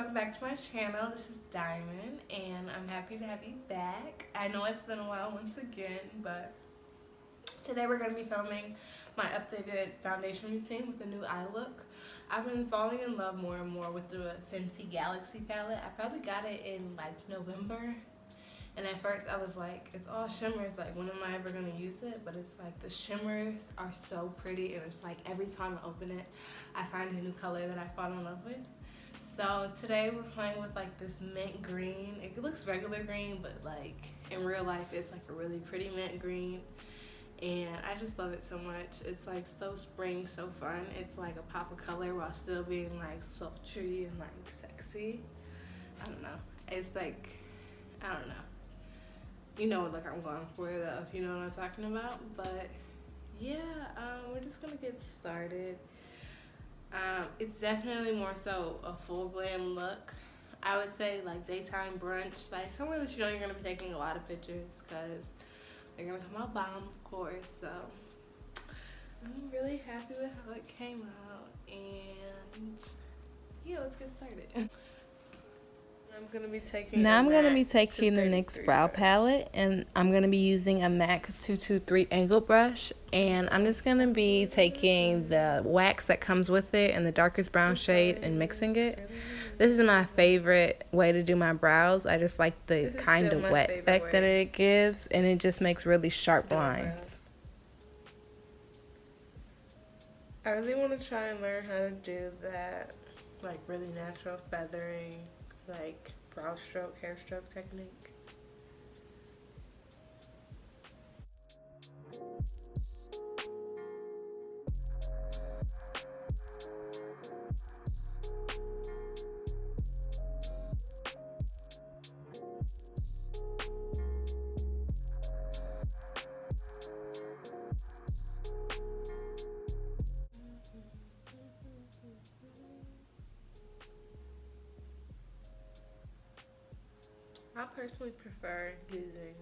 welcome back to my channel. This is Diamond, and I'm happy to have you back. I know it's been a while once again, but today we're going to be filming my updated foundation routine with a new eye look. I've been falling in love more and more with the Fenty Galaxy palette. I probably got it in like November, and at first I was like, it's all shimmers, like when am I ever going to use it? But it's like the shimmers are so pretty, and it's like every time I open it, I find a new color that I fall in love with. So today we're playing with like this mint green. It looks regular green, but like in real life it's like a really pretty mint green. And I just love it so much. It's like so spring, so fun. It's like a pop of color while still being like sultry and like sexy. I don't know. It's like, I don't know. You know what look I'm going for though, if you know what I'm talking about. But yeah, we're just gonna get started. It's definitely more so a full glam look. I would say like daytime brunch, like somewhere that you know you're gonna be taking a lot of pictures because they're gonna come out bomb, of course. So I'm really happy with how it came out, and yeah, let's get started. I'm gonna be taking the NYX brow palette, and I'm gonna be using a MAC 223 angle brush, and I'm just gonna be taking the wax that comes with it and the darkest brown shade and mixing it. This is my favorite way to do my brows. I just like the kind of wet effect that it gives, and it just makes really sharp lines. I really want to try and learn how to do that, like really natural feathering, like brow stroke, hair stroke technique. I personally prefer using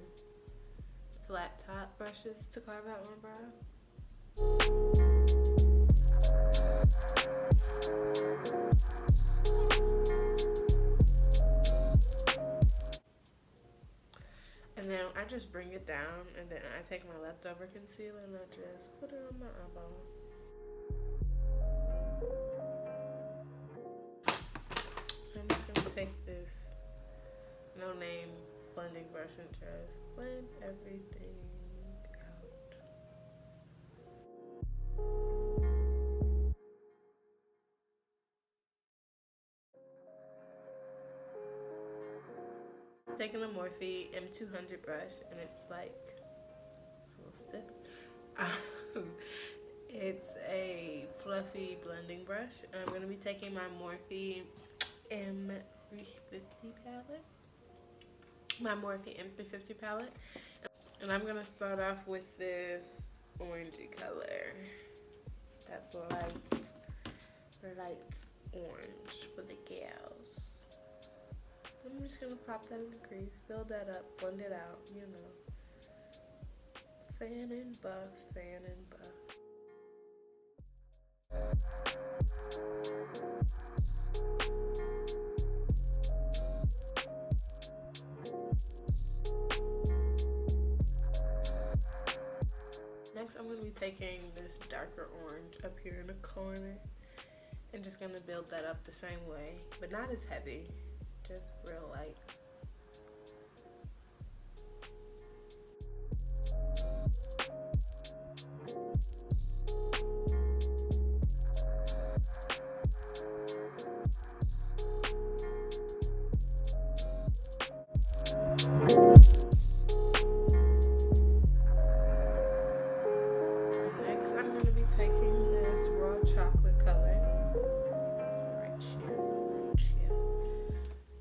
flat top brushes to carve out my brow. And then I just bring it down, and then I take my leftover concealer and I just put it on my eyeball. I'm just gonna take this no name blending brush and just blend everything out. Taking the Morphe M200 brush, and it's like, it's a little stiff. It's a fluffy blending brush, and I'm gonna be taking my Morphe M350 palette. My Morphe M350 palette, and I'm gonna start off with this orangey color. That's light orange for the gals. I'm just gonna pop that in the crease, build that up, blend it out, you know. Fan and buff, fan and buff. Next, I'm going to be taking this darker orange up here in the corner and just going to build that up the same way, but not as heavy, just real light. Taking this raw chocolate color right here,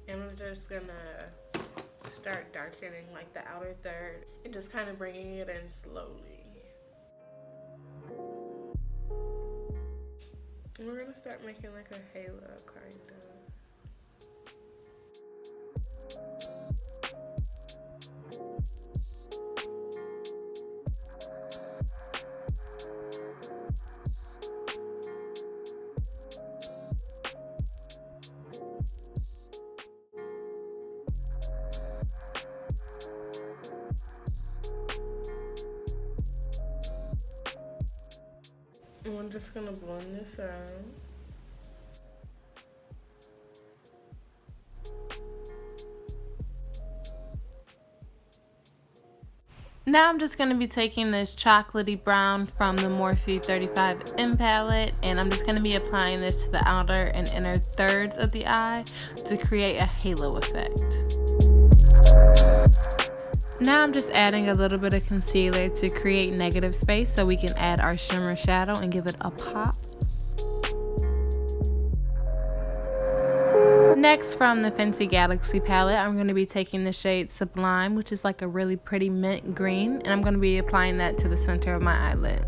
and I'm just gonna start darkening like the outer third and just kind of bringing it in slowly. And we're gonna start making like a halo kind of. I'm just gonna blend this out. Now I'm just going to be taking this chocolatey brown from the Morphe 35M palette, and I'm just going to be applying this to the outer and inner thirds of the eye to create a halo effect. Now I'm just adding a little bit of concealer to create negative space so we can add our shimmer shadow and give it a pop. Next, from the Fenty Galaxy palette, I'm going to be taking the shade Sublime, which is like a really pretty mint green, and I'm going to be applying that to the center of my eyelid.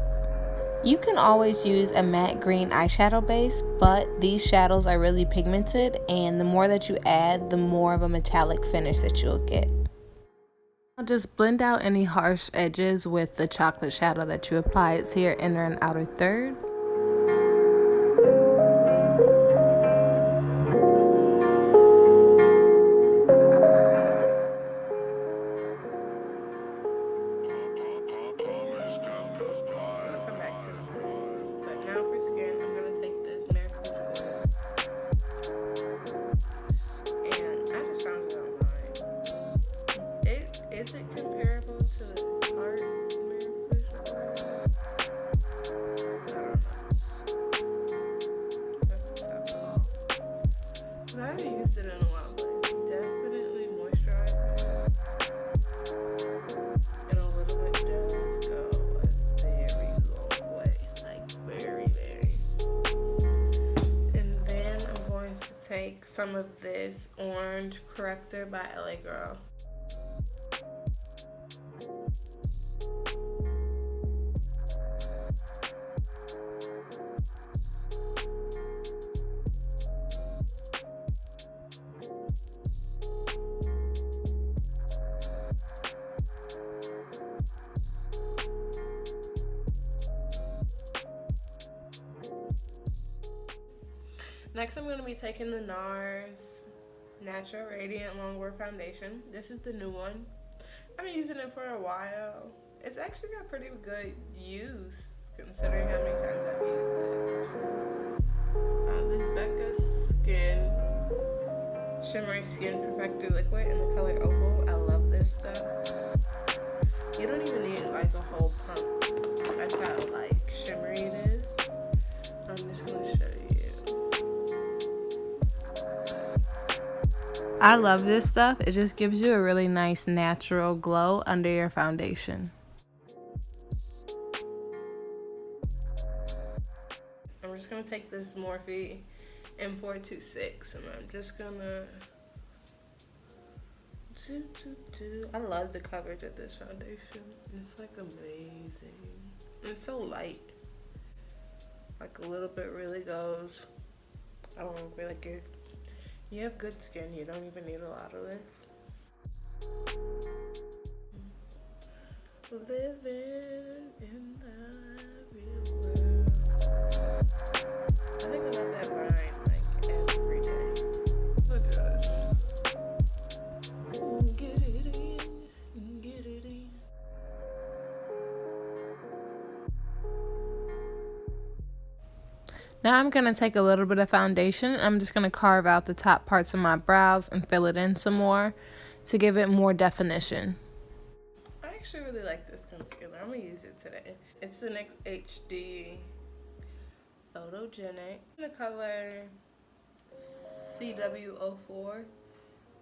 You can always use a matte green eyeshadow base, but these shadows are really pigmented, and the more that you add, the more of a metallic finish that you'll get. I'll just blend out any harsh edges with the chocolate shadow that you apply to your inner and outer third. Is it comparable to Tarte Maracuja oil? I don't know. That's a tough call. But I haven't used it in a while, but it's definitely moisturizing. And a little bit does go a very long way. Like very, very. And then I'm going to take some of this Orange Corrector by LA Girl. Next, I'm going to be taking the NARS Natural Radiant Longwear Foundation. This is the new one. I've been using it for a while. It's actually got pretty good use, considering how many times I've used it. This Becca Skin Shimmery Skin Perfector Liquid in the color Opal. I love this stuff. You don't even need like a whole pump. That's how like shimmery it is. I'm just going to show you. I love this stuff. It just gives you a really nice natural glow under your foundation. I'm just going to take this Morphe M426 and I'm just going to I love the coverage of this foundation. It's like amazing. It's so light. Like a little bit really goes. I don't know, like you have good skin, you don't even need a lot of this. Living in the real world. I think about that line like every day. Look at this. Get it in, get it in. Now I'm going to take a little bit of foundation. I'm just going to carve out the top parts of my brows and fill it in some more to give it more definition. I actually really like this concealer. I'm going to use it today. It's the NYX HD Photogenic in the color CW04.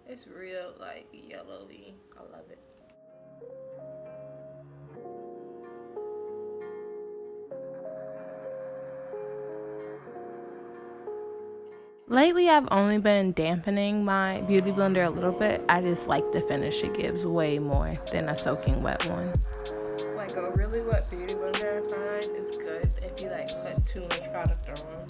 It's real like yellowy. I love it. Lately, I've only been dampening my beauty blender a little bit. I just like the finish it gives way more than a soaking wet one. Like a really wet beauty blender, I find is good if you like put too much product on.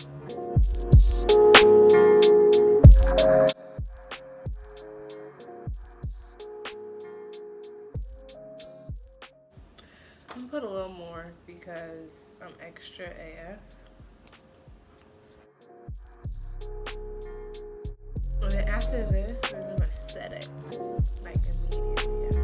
I'm gonna put a little more because I'm extra AF. And then after this, we're gonna set it like immediately after.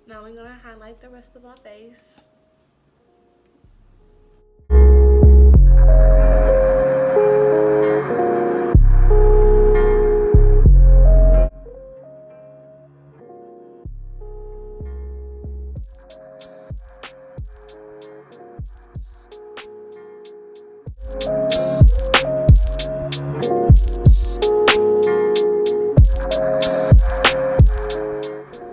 Now we're gonna highlight the rest of our face.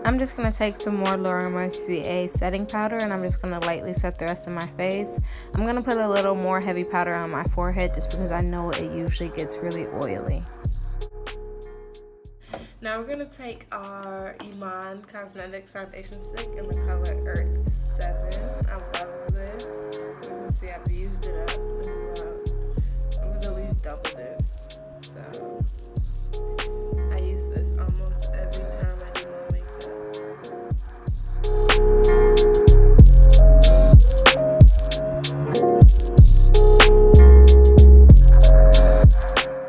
I'm just going to take some more Laura Mercier setting powder and I'm just going to lightly set the rest of my face. I'm going to put a little more heavy powder on my forehead just because I know it usually gets really oily. Now we're going to take our Iman Cosmetics foundation stick in the color Earth 7. I love this. You can see I've used it up. It was at least double this. So I use this almost every time I do my makeup.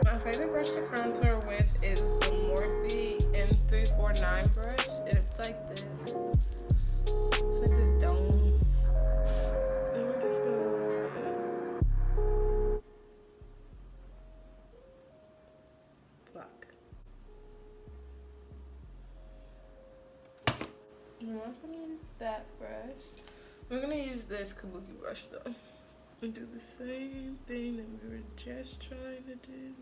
My favorite brush to contour with is the Morphe M349 brush, and it's like this. It's like this dome. And we're just gonna pluck. We're not gonna use that brush. We're gonna use this kabuki brush though, and do the same thing that we were just trying to do.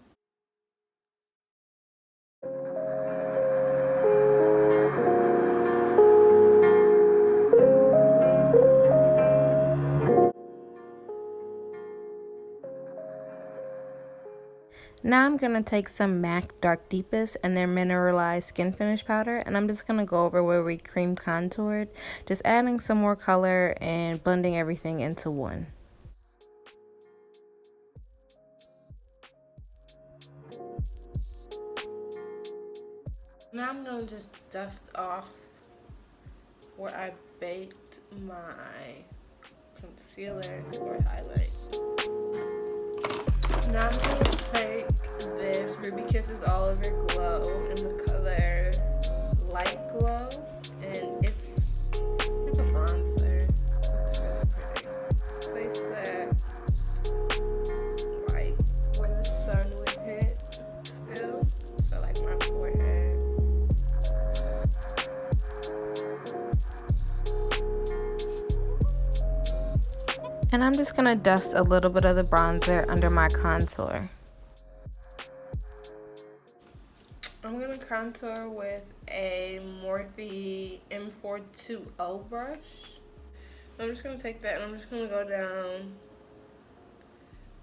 Now I'm going to take some MAC Dark Deepest and their mineralized skin finish powder, and I'm just going to go over where we cream contoured, just adding some more color and blending everything into one. Now I'm going to just dust off where I baked my concealer or highlight. Now I'm going to take this Ruby Kisses All Over Glow in the color Light Glow, and it's like a bronzer. It's really pretty. Place that like where the sun would hit still, so like my forehead. And I'm just going to dust a little bit of the bronzer under my contour. I'm going to contour with a Morphe M420 brush. I'm just going to take that and I'm just going to go down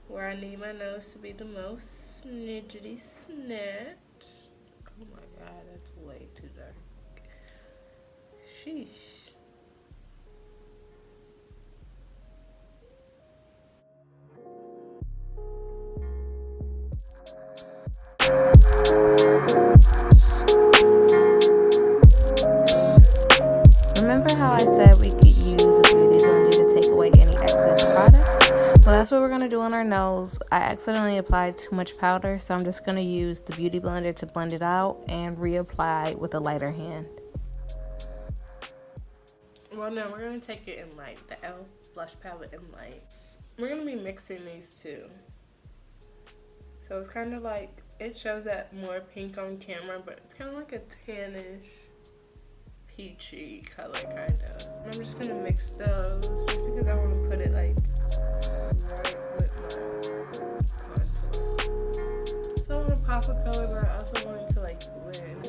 where I need my nose to be the most snidgety snatch. Oh my god, that's way too dark. Sheesh. Remember how I said we could use a beauty blender to take away any excess product? Well, that's what we're going to do on our nose. I accidentally applied too much powder, so I'm just going to use the beauty blender to blend it out and reapply with a lighter hand. Well, no, we're going to take it in light, the e.l.f. blush palette in lights. We're going to be mixing these two. So it's kind of like, it shows that more pink on camera, but it's kind of like a tannish, peachy color, kind of. And I'm just going to mix those just because I want to put it like right with my contour. So I want to pop a color, but I also want it to like blend.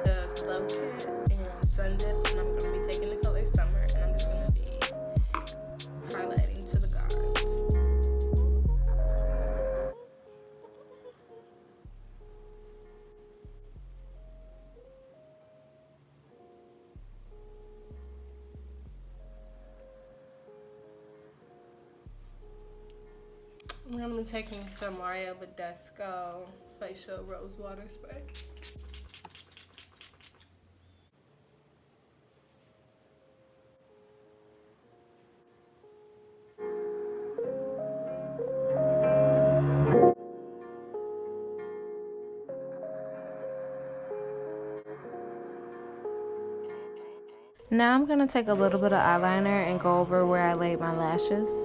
The Glow Kit and Sun Dip, and I'm going to be taking the color Summer, and I'm just going to be highlighting to the guards. I'm going to I'm taking some Mario Badescu facial rose water spray. Now I'm going to take a little bit of eyeliner and go over where I laid my lashes.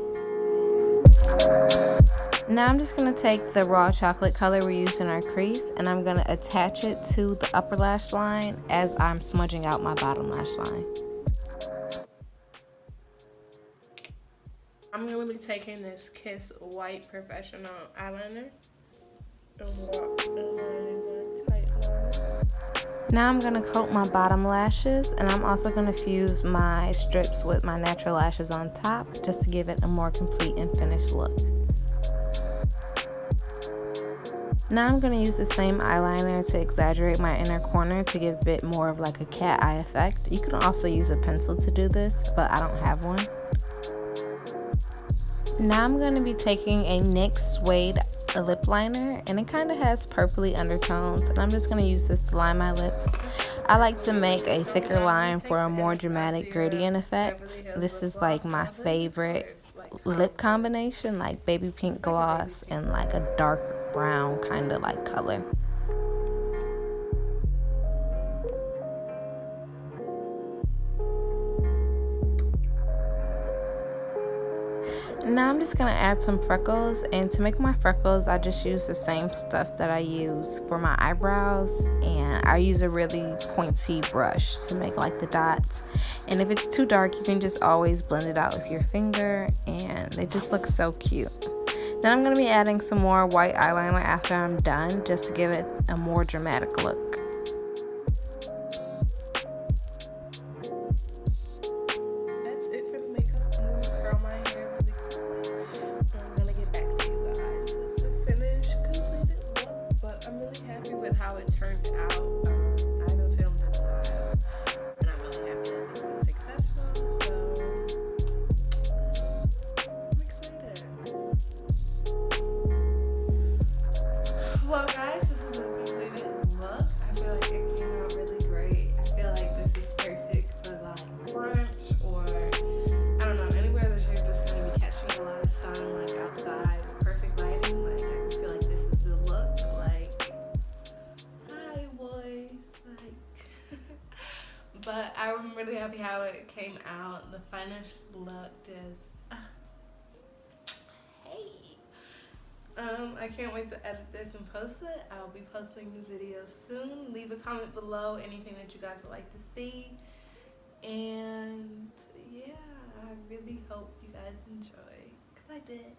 Now I'm just going to take the raw chocolate color we used in our crease and I'm going to attach it to the upper lash line as I'm smudging out my bottom lash line. I'm going to be taking this Kiss White Professional eyeliner and tight line. Now I'm going to coat my bottom lashes and I'm also going to fuse my strips with my natural lashes on top just to give it a more complete and finished look. Now I'm going to use the same eyeliner to exaggerate my inner corner to give it more of like a cat eye effect. You can also use a pencil to do this, but I don't have one. Now I'm going to be taking a NYX Suede lip liner and it kind of has purpley undertones and I'm just going to use this to line my lips. I like to make a thicker line for a more dramatic gradient effect. This is like my favorite lip combination, like baby pink gloss and like a dark brown kind of like color. Now I'm just going to add some freckles, and to make my freckles I just use the same stuff that I use for my eyebrows, and I use a really pointy brush to make like the dots, and if it's too dark you can just always blend it out with your finger and they just look so cute. Then I'm going to be adding some more white eyeliner after I'm done just to give it a more dramatic look. How it turned out. I haven't filmed in a while and I'm really happy that this one's successful, so I'm excited. Well guys, this is a completed look. I feel like it came out really great. I feel like this is perfect for like brunch or I don't know, anywhere that you're just going to be catching a lot of sun, like outside with perfect lighting. Like I just feel like this is the look. But I'm really happy how it came out. The finished look is hey. I can't wait to edit this and post it. I'll be posting new videos soon. Leave a comment below anything that you guys would like to see. And yeah, I really hope you guys enjoy, because I did.